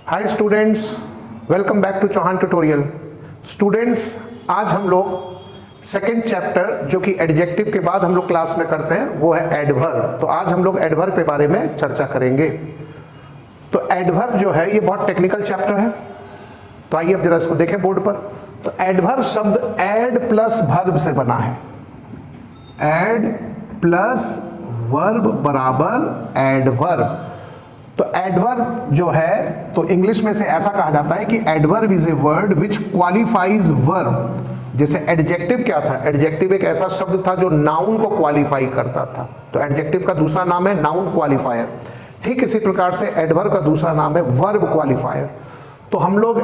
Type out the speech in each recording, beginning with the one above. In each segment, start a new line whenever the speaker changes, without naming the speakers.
Hi students, welcome back to Chauhan tutorial. Students, आज हम लोग सेकंड चैप्टर जो कि एडजेक्टिव के बाद हम लोग क्लास में करते हैं वो है एडवर्ब। तो आज हम लोग एडवर्ब के बारे में चर्चा करेंगे। तो एडवर्ब जो है ये बहुत टेक्निकल चैप्टर है। तो आइए अब जरा इसको देखें बोर्ड पर। तो एडवर्ब शब्द एड प्लस वर्ब से बना है। एड प्लस वर्ब बराबर एडवर्ब। तो एडवर्ब जो है तो इंग्लिश में से ऐसा कहा जाता है कि adverb is a word which qualifies verb. जैसे एडजेक्टिव क्या था? एडजेक्टिव एक ऐसा शब्द था जो नाउन को क्वालिफाई करता था। तो एडजेक्टिव का दूसरा नाम है नाउन क्वालिफायर। ठीक इसी प्रकार से एडवर्ब का दूसरा नाम है वर्ब क्वालिफायर। तो हम लोग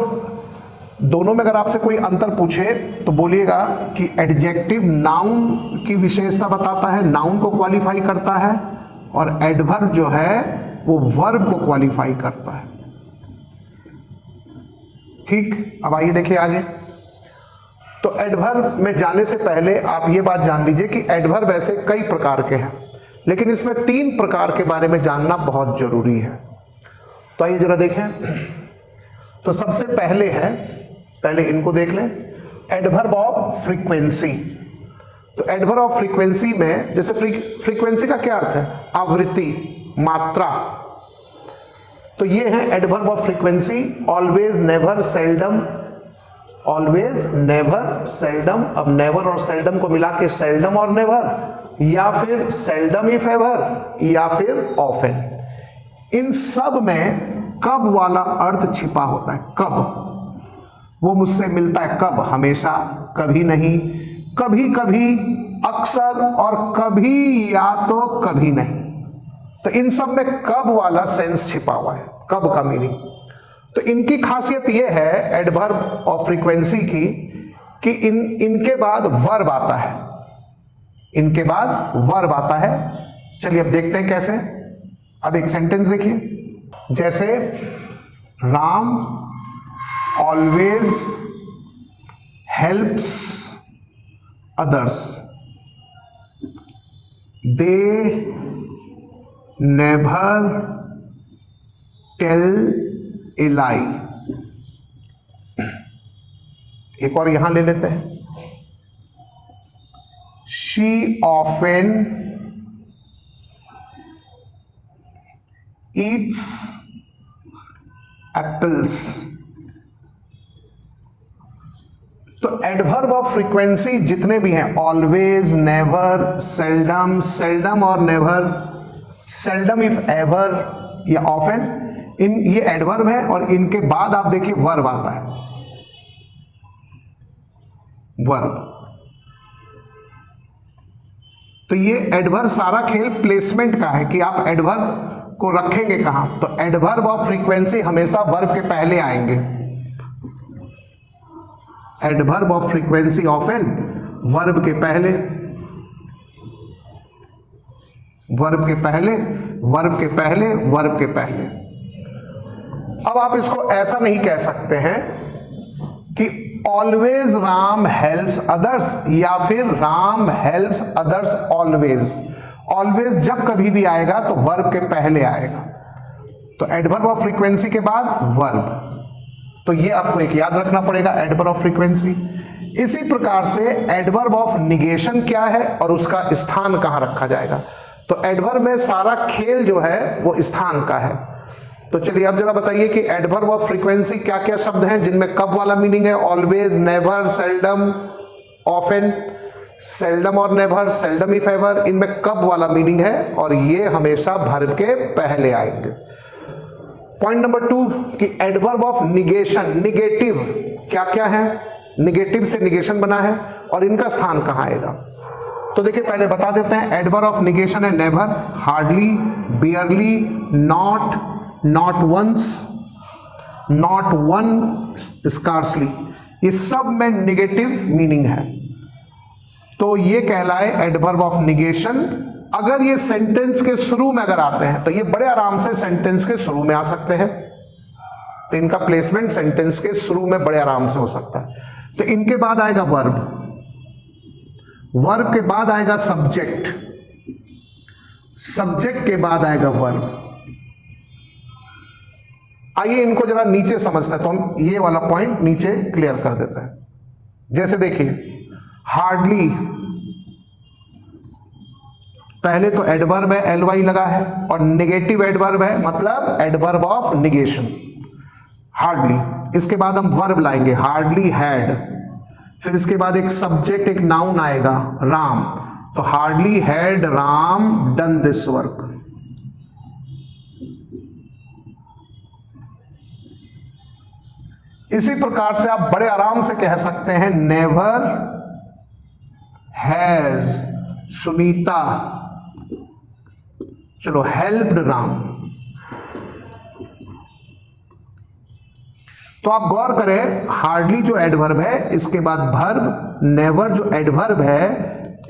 दोनों में अगर आपसे कोई अंतर पूछे तो बोलिएगा कि एडजेक्टिव नाउन की विशेषता बताता है, नाउन को क्वालिफाई करता है, और एडवर्ब जो है वो वर्ब को क्वालिफाई करता है। ठीक, अब आइए देखिए आगे। तो एडवर्ब में जाने से पहले आप ये बात जान लीजिए कि एडवर्ब ऐसे कई प्रकार के हैं, लेकिन इसमें 3 प्रकार के बारे में जानना बहुत जरूरी है। तो आइए जरा देखें। तो सबसे पहले है, पहले इनको देख लें, एडवर्ब ऑफ फ्रीक्वेंसी। तो एडवर्ब ऑफ फ्रीक्वेंसी में जैसे फ्रीक्वेंसी का क्या अर्थ है? आवृत्ति, मात्रा। तो ये है adverb of frequency. Always, never, seldom. Always, never, seldom. अब नेवर और सेल्डम को मिला के सेल्डम और नेवर, या फिर सेल्डम इफ एवर, या फिर ऑफन। इन सब में कब वाला अर्थ छिपा होता है। कब, वो मुझसे मिलता है कब, हमेशा, कभी नहीं, कभी कभी, अक्सर, और कभी या तो कभी नहीं। तो इन सब में कब वाला सेंस छिपा हुआ है, कब का मीनिंग। तो इनकी खासियत यह है एडवर्ब ऑफ फ्रीक्वेंसी की कि इनके बाद वर्ब आता है। इनके बाद वर्ब आता है। चलिए अब देखते हैं कैसे। अब एक सेंटेंस देखिए, जैसे Ram always helps others, they never tell a lie. एक और यहां ले लेते हैं, शी ऑफन ईट्स एप्पल्स। तो एडवर्ब ऑफ फ्रीक्वेंसी जितने भी हैं, ऑलवेज, नेवर, सेल्डम, सेल्डम और नेवर, सेल्डम इफ एवर या ऑफन, ये एडवर्ब है। और इनके बाद आप देखिए वर्ब आता है, वर्ब। तो ये एडवर्ब सारा खेल प्लेसमेंट का है कि आप एडवर्ब को रखेंगे कहां। तो एडवर्ब ऑफ फ्रीक्वेंसी हमेशा वर्ब के पहले आएंगे। Adverb of frequency often verb के पहले, वर्ब के पहले, वर्ब के पहले, वर्ब के पहले। अब आप इसको ऐसा नहीं कह सकते हैं कि ऑलवेज राम हेल्प्स अदर्स या फिर Ram helps others always. Always जब कभी भी आएगा तो वर्ब के पहले आएगा। तो एडवर्ब ऑफ फ्रीक्वेंसी के बाद वर्ब। तो ये आपको एक याद रखना पड़ेगा, एडवर्ब ऑफ फ्रीक्वेंसी। इसी प्रकार से एडवर्ब ऑफ निगेशन क्या है और उसका स्थान कहां रखा जाएगा। तो एडवर्ब में सारा खेल जो है वो स्थान का है। तो चलिए अब जरा बताइए कि एडवर्ब ऑफ फ्रीक्वेंसी क्या क्या शब्द हैं जिनमें कब वाला मीनिंग है। Always, never, seldom, often. Seldom और नेवर, सेल्डम इफ एवर, इनमें कब वाला मीनिंग है और ये हमेशा वर्ब के पहले आएंगे। पॉइंट नंबर 2 कि एडवर्ब ऑफ निगेशन, निगेटिव क्या क्या है। निगेटिव से निगेशन बना है और इनका स्थान कहां आएगा। तो देखिए पहले बता देते हैं, एडवर्ब ऑफ निगेशन है never, hardly, barely, not, not once, not one, scarcely. ये सब में निगेटिव मीनिंग है। तो ये कहलाए एडवर्ब ऑफ निगेशन। अगर ये सेंटेंस के शुरू में अगर आते हैं तो ये बड़े आराम से सेंटेंस के शुरू में आ सकते हैं। तो इनका प्लेसमेंट सेंटेंस के शुरू में बड़े आराम से हो सकता है। तो इनके बाद आएगा वर्ब, वर्ब के बाद आएगा सब्जेक्ट, सब्जेक्ट के बाद आएगा वर्ब, आइए इनको जरा नीचे समझते हैं, तो हम ये वाला पॉइंट नीचे क्लियर कर देते हैं। जैसे देखिए, हार्डली, पहले तो एडवर्ब है, एलवाई लगा है, और नेगेटिव एडवर्ब है, मतलब एडवर्ब ऑफ निगेशन, हार्डली। इसके बाद हम वर्ब लाएंगे, हार्डली हैड, फिर इसके बाद एक सब्जेक्ट, एक नाउन आएगा, राम, तो hardly had Ram done this work. इसी प्रकार से आप बड़े आराम से कह सकते हैं, नेवर हैज सुनीता, चलो, हेल्प्ड राम। तो आप गौर करें, हार्डली जो एडवर्ब है, इसके बाद वर्ब, नेवर जो एडवर्ब है,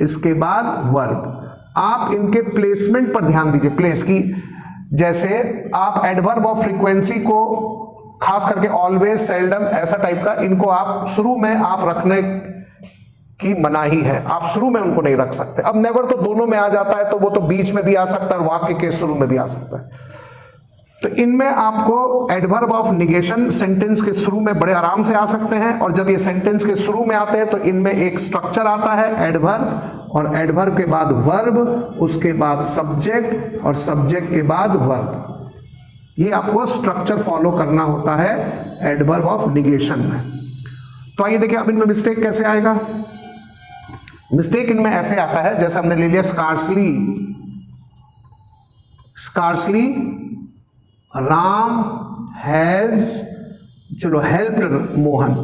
इसके बाद वर्ब। आप इनके प्लेसमेंट पर ध्यान दीजिए, प्लेस की। जैसे आप एडवर्ब ऑफ फ्रीक्वेंसी को खास करके ऑलवेज, सेल्डम, ऐसा टाइप का, इनको आप शुरू में आप रखने की मनाही है, आप शुरू में उनको नहीं रख सकते। अब नेवर तो दोनों में आ जाता है, तो वो तो बीच में भी आ सकता है और वाक्य के शुरू में भी आ सकता है। तो इनमें आपको एडवर्ब ऑफ निगेशन सेंटेंस के शुरू में बड़े आराम से आ सकते हैं, और जब ये सेंटेंस के शुरू में आते हैं तो इनमें एक स्ट्रक्चर आता है, एडवर्ब, और एडवर्ब के बाद वर्ब, उसके बाद सब्जेक्ट, और सब्जेक्ट के बाद वर्ब। ये आपको स्ट्रक्चर फॉलो करना होता है एडवर्ब ऑफ निगेशन में। तो आइए देखिए, अब इनमें मिस्टेक कैसे आएगा। मिस्टेक इनमें ऐसे आता है, जैसे हमने ले लिया स्कार्सली, स्कार्सली राम हैज, चलो, हेल्प्ड मोहन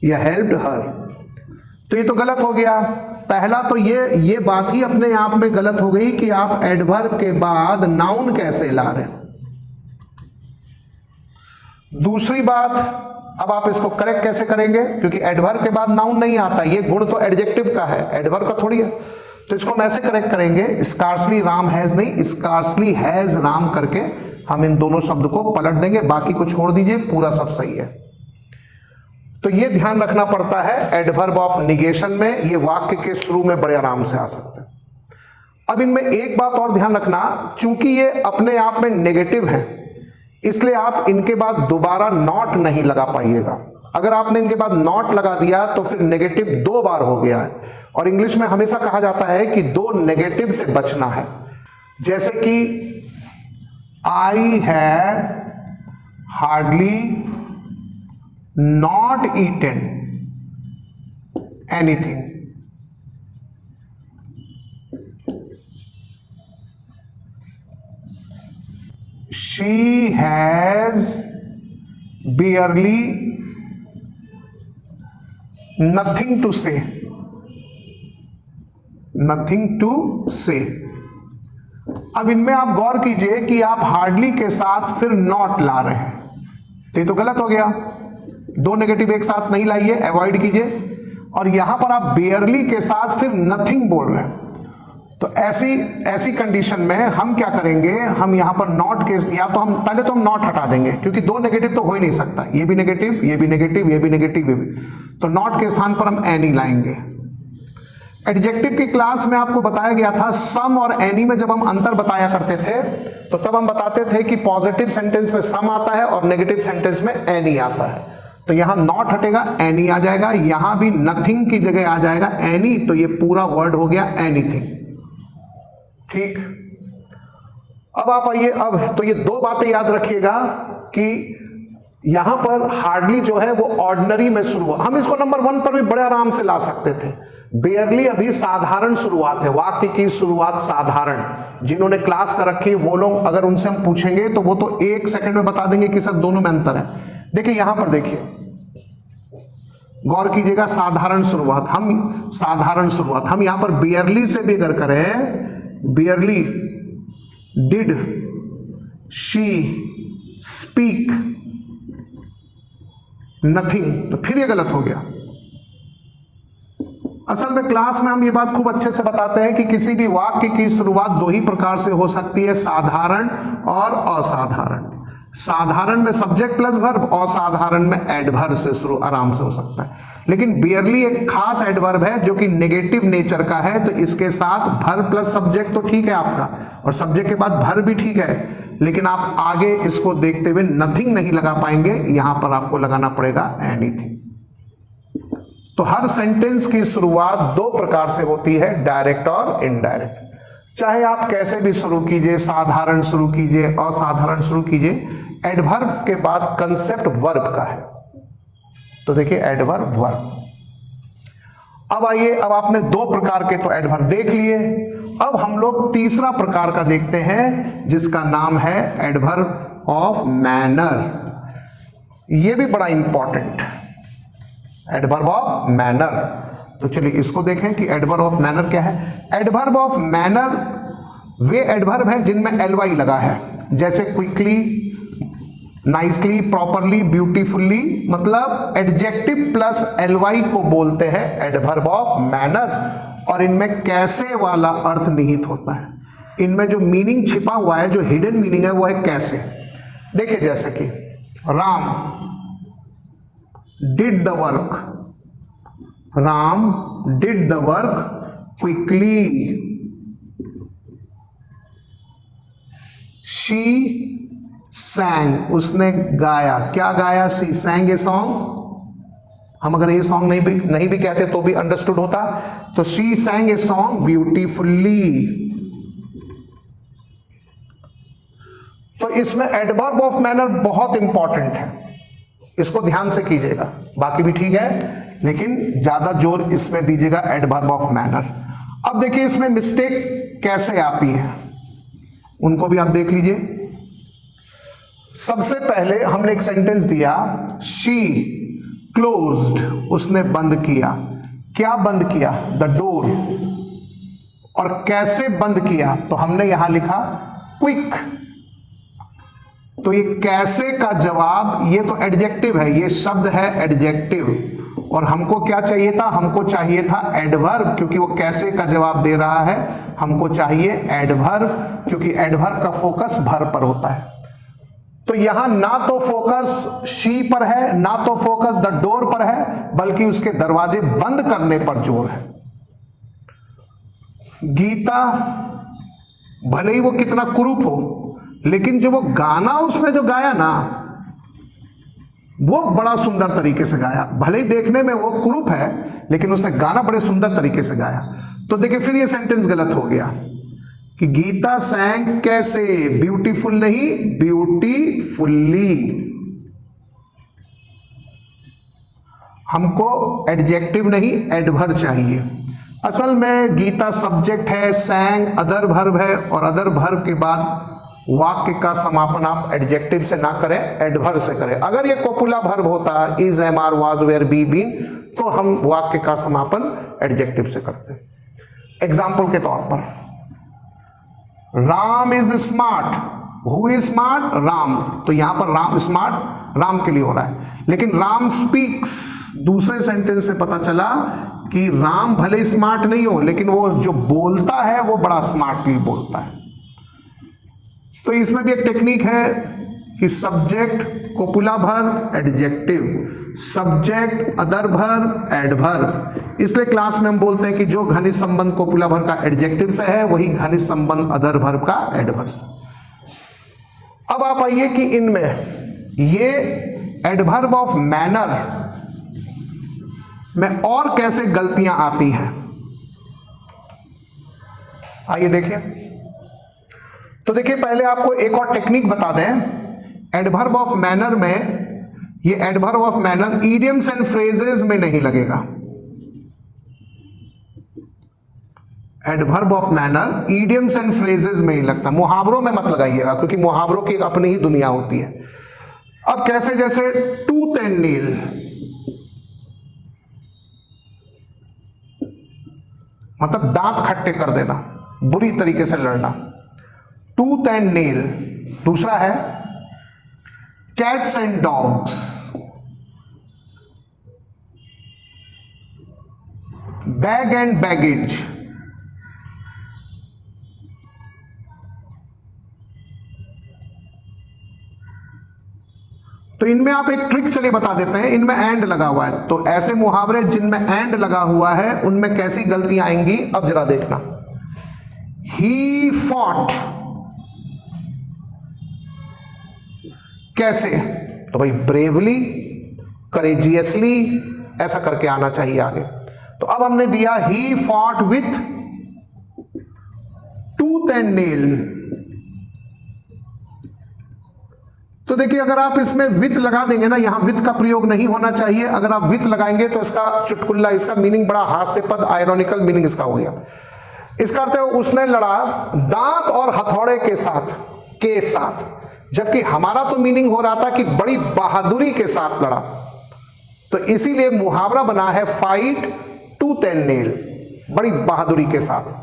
या हेल्प्ड हर, तो ये तो गलत हो गया। पहला तो ये बात ही अपने आप में गलत हो गई कि आप एडवर्ब के बाद नाउन कैसे ला रहे हैं। दूसरी बात, अब आप इसको करेक्ट कैसे करेंगे, क्योंकि एडवर्ब के बाद नाउन नहीं आता, ये गुण तो एडजेक्टिव का है, एडवर्ब का थोड़ी है। तो इसको हम ऐसे करेक्ट करेंगे, स्कार्सली राम हैज नहीं, स्कार्सली हैज राम करके हम इन दोनों शब्द को पलट देंगे, बाकी को छोड़ दीजिए, पूरा सब सही है। तो ये ध्यान रखना पड़ता है, एडवर्ब ऑफ निगेशन में ये वाक्य के शुरू में बड़े आराम से आ सकते हैं। अब इनमें एक बात और ध्यान रखना, चूंकि ये अपने आप में नेगेटिव है, इसलिए आप इनके बाद दोबारा नॉट नहीं लगा पाइएगा। अगर आपने इनके बाद नॉट लगा दिया तो फिर नेगेटिव 2 बार हो गया है, और इंग्लिश में हमेशा कहा जाता है कि 2 नेगेटिव से बचना है। जैसे कि I have hardly not eaten anything, she has barely nothing to say, nothing to say। अब इनमें आप गौर कीजिए कि आप हार्डली के साथ फिर नॉट ला रहे हैं, तो ये तो गलत हो गया, 2 नेगेटिव एक साथ नहीं लाइए, अवॉइड कीजिए। और यहां पर आप बेयरली के साथ फिर नथिंग बोल रहे हैं, तो ऐसी कंडीशन में हम क्या करेंगे, हम यहां पर नॉट के, या तो हम पहले तो हम नॉट हटा देंगे, क्योंकि 2 नेगेटिव तो हो ही नहीं सकता, ये भी नेगेटिव, ये भी नेगेटिव, ये भी नेगेटिव, ये भी, तो नॉट के स्थान पर हम एनी लाएंगे। एडजेक्टिव की क्लास में आपको बताया गया था, सम और एनी में जब हम अंतर बताया करते थे, तो तब हम बताते थे कि पॉजिटिव सेंटेंस में सम आता है और नेगेटिव सेंटेंस में एनी आता है। तो यहां नॉट हटेगा, एनी आ जाएगा, यहां भी नथिंग की जगह आ जाएगा एनी, तो ये पूरा वर्ड हो गया एनीथिंग। ठीक, अब आप आइए, अब तो ये 2 बातें याद रखिएगा कि यहां पर हार्डली जो है वो ऑर्डिनरी में शुरू हुआ, हम इसको नंबर 1 पर भी बड़े आराम से ला सकते थे। बेयरली अभी साधारण शुरुआत है, वाक्य की शुरुआत साधारण, जिन्होंने क्लास कर रखी है वो लोग, अगर उनसे हम पूछेंगे तो वो तो 1 सेकंड में बता देंगे कि सर दोनों में अंतर है। देखिए यहां पर देखिए, गौर कीजिएगा, साधारण शुरुआत, हम यहां पर बेयरली से भी अगर करें, बेयरली डिड शी स्पीक नथिंग, तो फिर ये गलत हो गया। असल में क्लास में हम ये बात खूब अच्छे से बताते हैं कि किसी भी वाक्य की शुरुआत 2 ही प्रकार से हो सकती है, साधारण और असाधारण। साधारण में सब्जेक्ट प्लस वर्ब, असाधारण में एडवर्ब से शुरू आराम से हो सकता है। लेकिन बेयरली एक खास एडवर्ब है जो कि नेगेटिव नेचर का है, तो इसके साथ वर्ब प्लस सब्जेक्ट तो ठीक है आपका, और सब्जेक्ट के बाद वर्ब भी ठीक है, लेकिन आप आगे इसको देखते हुए नथिंग नहीं लगा पाएंगे, यहां पर आपको लगाना पड़ेगा एनीथिंग। तो हर सेंटेंस की शुरुआत दो प्रकार से होती है, डायरेक्ट और इनडायरेक्ट। चाहे आप कैसे भी शुरू कीजिए, साधारण शुरू कीजिए, असाधारण शुरू कीजिए, एडवर्ब के बाद कंसेप्ट वर्ब का है। तो देखिए एडवर्ब वर्ब। अब आइए, अब आपने दो प्रकार के तो एडवर्ब देख लिए, अब हम लोग तीसरा प्रकार का देखते हैं जिसका नाम है एडवर्ब ऑफ मैनर। यह भी बड़ा इंपॉर्टेंट, एडवर्ब ऑफ मैनर। तो चलिए इसको देखें कि एडवर्ब ऑफ मैनर क्या है। Adverb of manner way adverb हैं जिनमें एलवाई लगा है, जैसे क्विकली, नाइसली, प्रॉपरली, ब्यूटीफुल्ली, मतलब एडजेक्टिव प्लस एलवाई को बोलते हैं एडवर्ब ऑफ मैनर। और इनमें कैसे वाला अर्थ निहित होता है, इनमें जो मीनिंग छिपा हुआ है, जो हिडन मीनिंग है वो है कैसे। देखिए जैसे कि Ram did the work, Ram did the work quickly, she सैंग, उसने गाया, क्या गाया, शी सैंग ए सॉन्ग। हम अगर ये सॉन्ग नहीं भी कहते तो भी अंडरस्टूड होता। तो शी सैंग ए सॉन्ग ब्यूटीफुल्ली। तो इसमें एडवर्ब ऑफ मैनर बहुत इंपॉर्टेंट है, इसको ध्यान से कीजिएगा, बाकी भी ठीक है लेकिन ज्यादा जोर इसमें दीजिएगा एडवर्ब ऑफ मैनर। अब देखिए इसमें मिस्टेक कैसे आती है, उनको भी आप देख लीजिए। सबसे पहले हमने एक सेंटेंस दिया, शी क्लोज्ड, उसने बंद किया। क्या बंद किया, द डोर। और कैसे बंद किया, तो हमने यहां लिखा क्विक। तो ये कैसे का जवाब, ये तो एडजेक्टिव है, ये शब्द है एडजेक्टिव। और हमको क्या चाहिए था, हमको चाहिए था एडवर्ब, क्योंकि वो कैसे का जवाब दे रहा है, हमको चाहिए एडवर्ब, क्योंकि एडवर्ब का फोकस भर पर होता है। तो यहां ना तो फोकस शी पर है, ना तो फोकस द डोर पर है, बल्कि उसके दरवाजे बंद करने पर जोर है। गीता भले ही वो कितना कुरूप हो, लेकिन जो वो गाना उसने जो गाया ना, वो बड़ा सुंदर तरीके से गाया। भले ही देखने में वो कुरूप है, लेकिन उसने गाना बड़े सुंदर तरीके से गाया। तो देखिए फिर ये सेंटेंस गलत हो गया कि गीता सैंग कैसे, ब्यूटीफुल नहीं, ब्यूटीफुल्ली। हमको एडजेक्टिव नहीं एडवर्ब चाहिए। असल में गीता सब्जेक्ट है, सैंग अदर वर्ब है, और अदर वर्ब के बाद वाक्य का समापन आप एडजेक्टिव से ना करें, एडवर्ब से करें। अगर ये कोपुला वर्ब होता, is, am, are, was, were, be, been, तो हम वाक्य का समापन एडजेक्टिव से करते हैं। एग्जाम्पल के तौर पर, Ram is smart, who is smart, Ram. तो यहां पर राम स्मार्ट राम के लिए हो रहा है, लेकिन राम स्पीक्स, दूसरे सेंटेंस से पता चला कि राम भले स्मार्ट नहीं हो, लेकिन वो जो बोलता है वो बड़ा स्मार्टली बोलता है। तो इसमें भी एक टेक्निक है कि subject copula verb adjective, subject other verb adverb. इसलिए क्लास में हम बोलते हैं कि जो घनिष्ठ संबंध कोपुला वर्ब का एडजेक्टिव से है, वही घनिष्ठ संबंध अदर वर्ब का एडवर्ब से। अब आप आइए कि इनमें ये एडवर्ब ऑफ मैनर में और कैसे गलतियां आती हैं, आइए देखिए। तो देखिए पहले आपको एक और टेक्निक बता दें। एडवर्ब ऑफ मैनर में, ये adverb of manner idioms and phrases में नहीं लगेगा। Adverb of manner idioms and phrases में ही लगता, मुहावरों में मत लगाइएगा, क्योंकि मुहावरों की एक अपनी ही दुनिया होती है। अब कैसे, जैसे टूथ एंड नील, मतलब दांत खट्टे कर देना, बुरी तरीके से लड़ना, टूथ एंड नेल। दूसरा है cats and dogs, bag and baggage, तो इनमें आप एक ट्रिक चलिए बता देते हैं। इनमें एंड लगा हुआ है, तो ऐसे मुहावरे जिनमें एंड लगा हुआ है उनमें कैसी गलतियां आएंगी, अब जरा देखना। ही फॉट, कैसे? तो भाई ब्रेवली, करेजियसली, ऐसा करके आना चाहिए आगे। तो अब हमने दिया he fought with tooth and nail. तो देखिए अगर आप इसमें विथ लगा देंगे ना, यहां विथ का प्रयोग नहीं होना चाहिए। अगर आप विथ लगाएंगे तो इसका चुटकुल्ला, इसका मीनिंग बड़ा हास्यपद, आयरॉनिकल मीनिंग इसका हो गया। इसका अर्थ है उसने लड़ा दांत और हथौड़े के साथ, जबकि हमारा तो मीनिंग हो रहा था कि बड़ी बहादुरी के साथ लड़ा। तो इसीलिए मुहावरा बना है फाइट टूथ एंड नेल, बड़ी बहादुरी के साथ।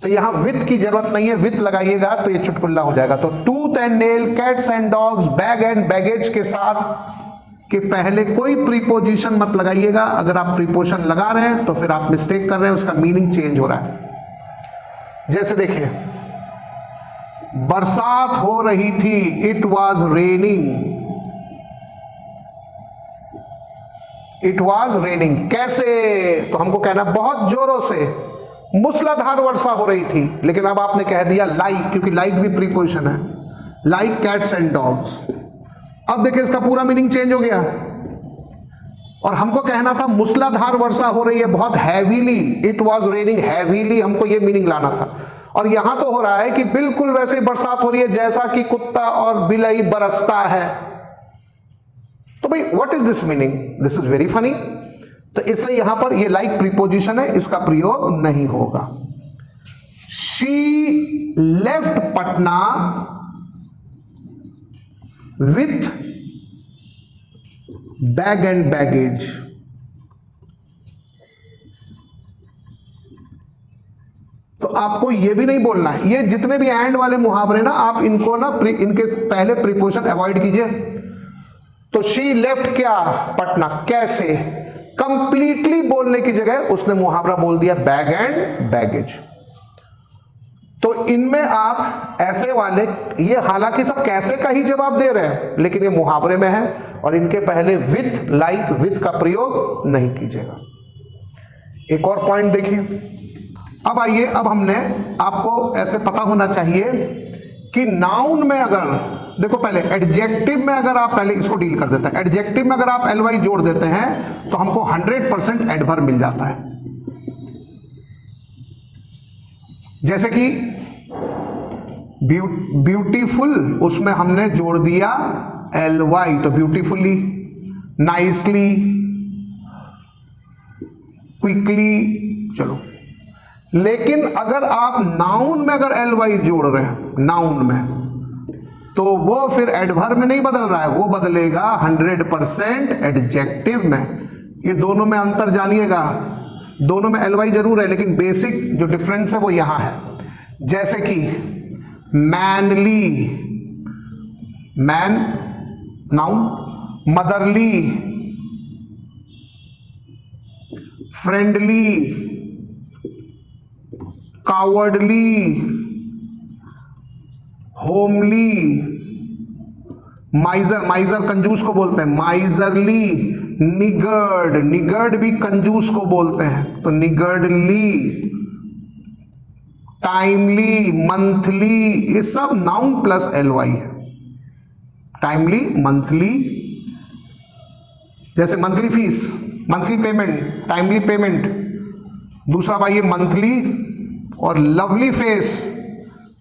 तो यहां विथ की जरूरत नहीं है, विथ लगाइएगा तो ये चुटकुल्ला हो जाएगा। तो tooth and nail, cats and dogs, bag and baggage के साथ के पहले कोई प्रीपोजिशन मत लगाइएगा। अगर आप प्रीपोजिशन लगा रहे हैं तो फिर आप मिस्टेक कर रहे हैं, उसका मीनिंग चेंज हो रहा है। जैसे देखिए, बरसात हो रही थी, it was raining, it was raining. कैसे? तो हमको कहना बहुत जोरों से, मूसलाधार वर्षा हो रही थी। लेकिन अब आपने कह दिया लाइक, क्योंकि लाइक भी प्रीपोजिशन है, लाइक कैट्स एंड डॉग्स। अब देखिए इसका पूरा मीनिंग चेंज हो गया। और हमको कहना था मूसलाधार वर्षा हो रही है, बहुत heavily, it was raining heavily, हमको ये मीनिंग लाना था। और यहां तो हो रहा है कि बिल्कुल वैसे ही बरसात हो रही है जैसा कि कुत्ता और बिलाई बरसता है। तो भाई what is this meaning? This is very funny. तो इसलिए यहां पर ये लाइक प्रीपोजिशन है, इसका प्रयोग नहीं होगा। She left Patna with bag and baggage. तो आपको ये भी नहीं बोलना है, ये जितने भी एंड वाले मुहावरे ना, आप इनको ना इनके पहले प्रीपोजिशन अवॉइड कीजिए। तो शी लेफ्ट क्या? पटना। कैसे? कंप्लीटली बोलने की जगह उसने मुहावरा बोल दिया बैग एंड बैगेज। तो इनमें आप ऐसे वाले, ये हालांकि सब कैसे का ही जवाब दे रहे हैं, लेकिन ये मुहावरे में है और इनके पहले विथ, लाइक, विथ का प्रयोग नहीं कीजिएगा। एक और पॉइंट देखिए। अब आइए, अब हमने आपको ऐसे पता होना चाहिए कि नाउन में अगर, देखो पहले एडजेक्टिव में अगर आप पहले इसको डील कर देते हैं, एडजेक्टिव में अगर आप एलवाई जोड़ देते हैं तो हमको 100% एडवर्ब मिल जाता है। जैसे कि ब्यूटीफुल, उसमें हमने जोड़ दिया एलवाई, तो ब्यूटीफुली, नाइसली, क्विकली, चलो। लेकिन अगर आप नाउन में अगर एलवाई जोड़ रहे हैं, नाउन में, तो वो फिर एडवर्ब में नहीं बदल रहा है, वो बदलेगा 100% एडजेक्टिव में। ये दोनों में अंतर जानिएगा, दोनों में एलवाई जरूर है, लेकिन बेसिक जो डिफरेंस है वो यहां है। जैसे कि manly, man noun, motherly, friendly, cowardly, homely, miser, miser कंजूस को बोलते हैं, माइजरली, निगर्ड, निगर्ड भी कंजूस को बोलते हैं, तो निगर्डली, टाइमली, मंथली, ये सब नाउन प्लस एलवाई है। टाइमली, मंथली, जैसे monthly fees, monthly payment, timely payment. दूसरा भाई ये मंथली और लवली फेस,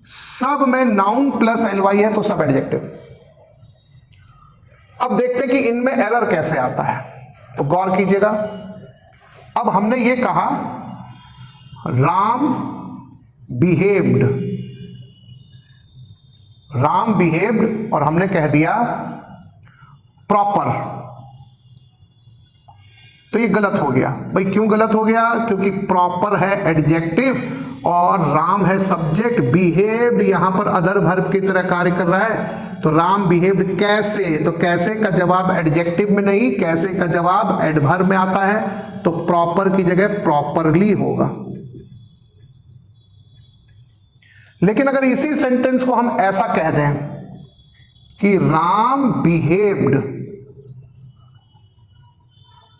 सब में नाउन प्लस एलवाई है, तो सब एडजेक्टिव। अब देखते हैं कि इनमें एरर कैसे आता है, तो गौर कीजिएगा। अब हमने ये कहा राम बिहेव्ड, राम बिहेव्ड, और हमने कह दिया प्रॉपर, तो ये गलत हो गया। भाई क्यों गलत हो गया? क्योंकि प्रॉपर है एडजेक्टिव और राम है सब्जेक्ट, बिहेव्ड यहां पर अदर वर्ब की तरह कार्य कर रहा है। तो राम बिहेव्ड कैसे, तो कैसे का जवाब एडजेक्टिव में नहीं, कैसे का जवाब एडवर्ब में आता है, तो प्रॉपर की जगह प्रॉपरली होगा। लेकिन अगर इसी सेंटेंस को हम ऐसा कह दें कि राम बिहेव्ड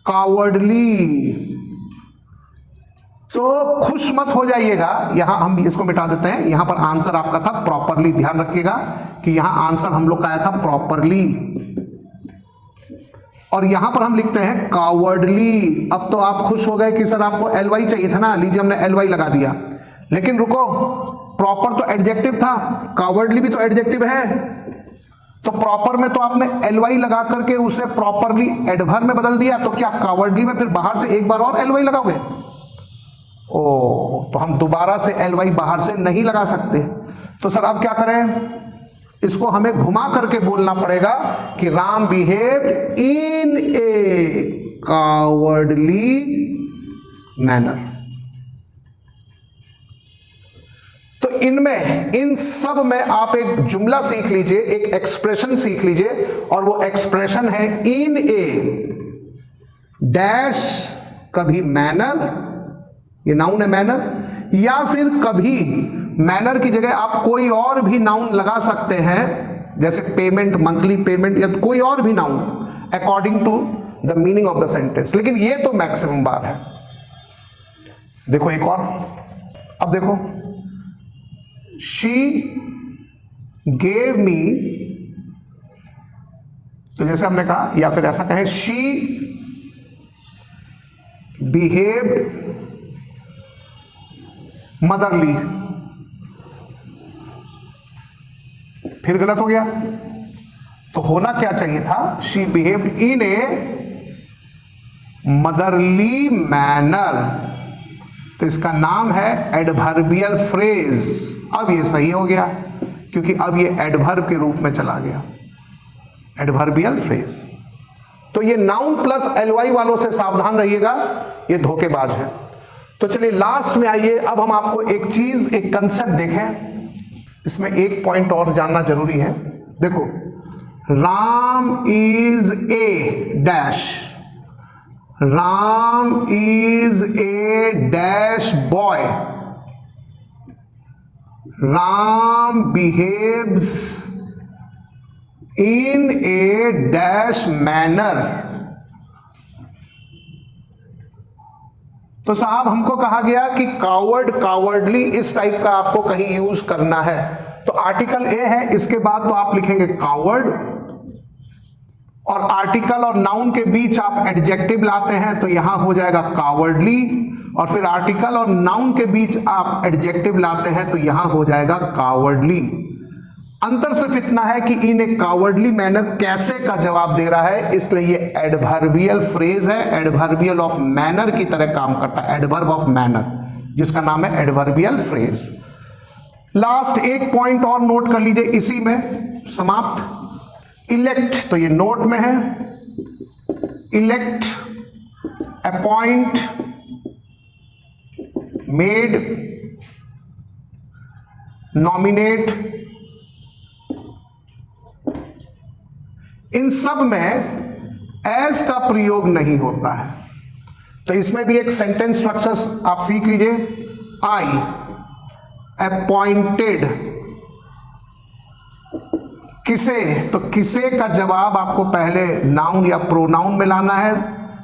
कावर्डली, तो खुश मत हो जाइएगा, यहां हम इसको मिटा देते हैं। यहां पर आंसर आपका था प्रॉपरली, ध्यान रखिएगा कि यहां आंसर हम लोग का आया था प्रॉपरली, और यहां पर हम लिखते हैं कावर्डली। अब तो आप खुश हो गए कि सर आपको एलवाई चाहिए था ना, लीजिए हमने एलवाई लगा दिया। लेकिन रुको, प्रॉपर तो एडजेक्टिव था, कावर्डली भी तो एडजेक्टिव है, तो प्रॉपर में तो आपने एलवाई लगा करके उसे प्रॉपरली एडवर्ब में बदल दिया, तो क्या कावर्डली में फिर बाहर से एक बार और एलवाई लगाओगे? ओ, तो हम दोबारा से एलवाई बाहर से नहीं लगा सकते। तो सर अब क्या करें? इसको हमें घुमा करके बोलना पड़ेगा कि राम बिहेव्ड इन ए कावर्डली मैनर। तो इनमें, इन सब में आप एक जुमला सीख लीजिए, एक एक्सप्रेशन सीख लीजिए, और वो एक्सप्रेशन है इन ए डैश, कभी मैनर, ये नाउन है मैनर, या फिर कभी मैनर की जगह आप कोई और भी नाउन लगा सकते हैं, जैसे पेमेंट, मंथली पेमेंट, या कोई और भी noun according to the meaning of the sentence. लेकिन ये तो मैक्सिमम बार है। देखो एक और, अब देखो, शी गेव मी, तो जैसे हमने कहा, या फिर ऐसा कहें शी बिहेव्ड मदरली, फिर गलत हो गया। तो होना क्या चाहिए था? She behaved in A motherly manner. तो इसका नाम है एडवर्बियल फ्रेज। अब ये सही हो गया, क्योंकि अब ये एडवर्ब के रूप में चला गया, एडवर्बियल फ्रेज। तो ये नाउन प्लस एलवाई वालों से सावधान रहिएगा, ये धोखेबाज है। तो चलिए लास्ट में आइए, अब हम आपको एक चीज, एक कंसेप्ट देखें। इसमें एक पॉइंट और जानना जरूरी है। देखो, Ram is a dash, Ram is a dash boy, Ram behaves in A dash manner. तो साहब हमको कहा गया कि कावर्ड, कावर्डली, इस टाइप का आपको कहीं यूज करना है। तो आर्टिकल ए है, इसके बाद तो आप लिखेंगे कावर्ड, और आर्टिकल और नाउन के बीच आप एडजेक्टिव लाते हैं तो यहां हो जाएगा कावर्डली, और फिर आर्टिकल और नाउन के बीच आप एडजेक्टिव लाते हैं तो यहां हो जाएगा कावर्डली। अंतर सिर्फ इतना है कि इन ए कावर्डली मैनर कैसे का जवाब दे रहा है, इसलिए ये एडवर्बियल फ्रेज है, एडवर्बियल ऑफ मैनर की तरह काम करता है, एडवर्ब ऑफ मैनर, जिसका नाम है एडवर्बियल फ्रेज। लास्ट एक पॉइंट और नोट कर लीजिए, इसी में समाप्त। इलेक्ट, तो ये नोट में है, इलेक्ट, अपॉइंट, मेड, नॉमिनेट, इन सब में एज का प्रयोग नहीं होता है। तो इसमें भी एक सेंटेंस स्ट्रक्चर्स आप सीख लीजिए। आई अपॉइंटेड, किसे, तो किसे का जवाब आपको पहले नाउन या प्रोनाउन में लाना है।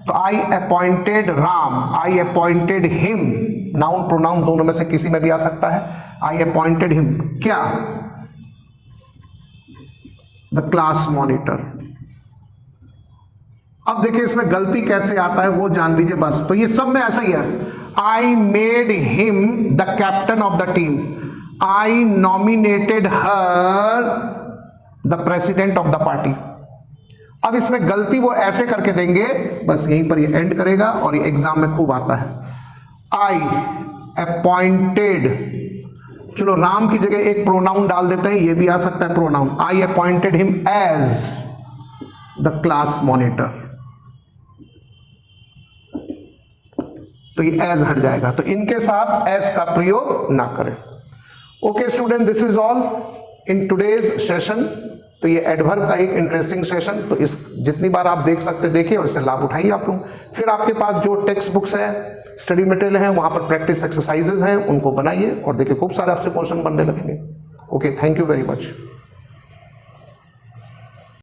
तो आई अपॉइंटेड राम, आई अपॉइंटेड हिम, नाउन प्रोनाउन दोनों में से किसी में भी आ सकता है। आई अपॉइंटेड हिम, क्या, द क्लास मॉनिटर। अब देखिए इसमें गलती कैसे आता है वो जान लीजिए बस। तो ये सब में ऐसा ही है। I made him the captain of the team, I nominated her the president of the party. अब इसमें गलती वो ऐसे करके देंगे, बस यहीं पर ये एंड करेगा, और ये एग्जाम में खूब आता है। आई अपॉइंटेड, चलो राम की जगह एक प्रोनाउन डाल देते हैं, ये भी आ सकता है pronoun. I appointed him as the class monitor, तो ये एज हट जाएगा। तो इनके साथ एज का प्रयोग ना करें। Okay student, this is all in today's session. तो ये एडवर्ब का एक इंटरेस्टिंग सेशन, तो इस जितनी बार आप देख सकते देखिए और इससे लाभ उठाइए आप लोग। फिर आपके पास जो टेक्स्ट बुक्स है, स्टडी मटेरियल है, वहां पर प्रैक्टिस एक्सरसाइजेज हैं, उनको बनाइए और देखिए खूब सारे आपसे क्वेश्चन बनने लगेंगे। Okay, thank you very much.